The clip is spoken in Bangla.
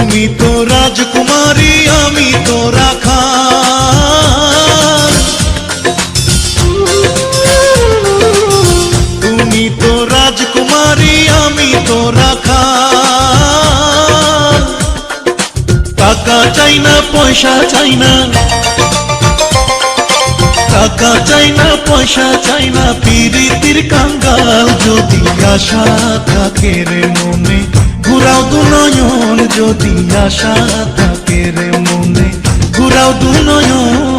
তুমি তো রাজকুমারী আমি তো রাখাল, তুমি তো রাজকুমারী আমি তো রাখাল। টাকা চাই না পয়সা চাই না, টাকা চাই না পয়সা চাই না, পিরিতির কাঙ্গাল। যদি আশা থাকে রে মনে ঘুরাও দু নয়ন, যদি আশা থাকে রে মনে ঘুরাও দু নয়ন।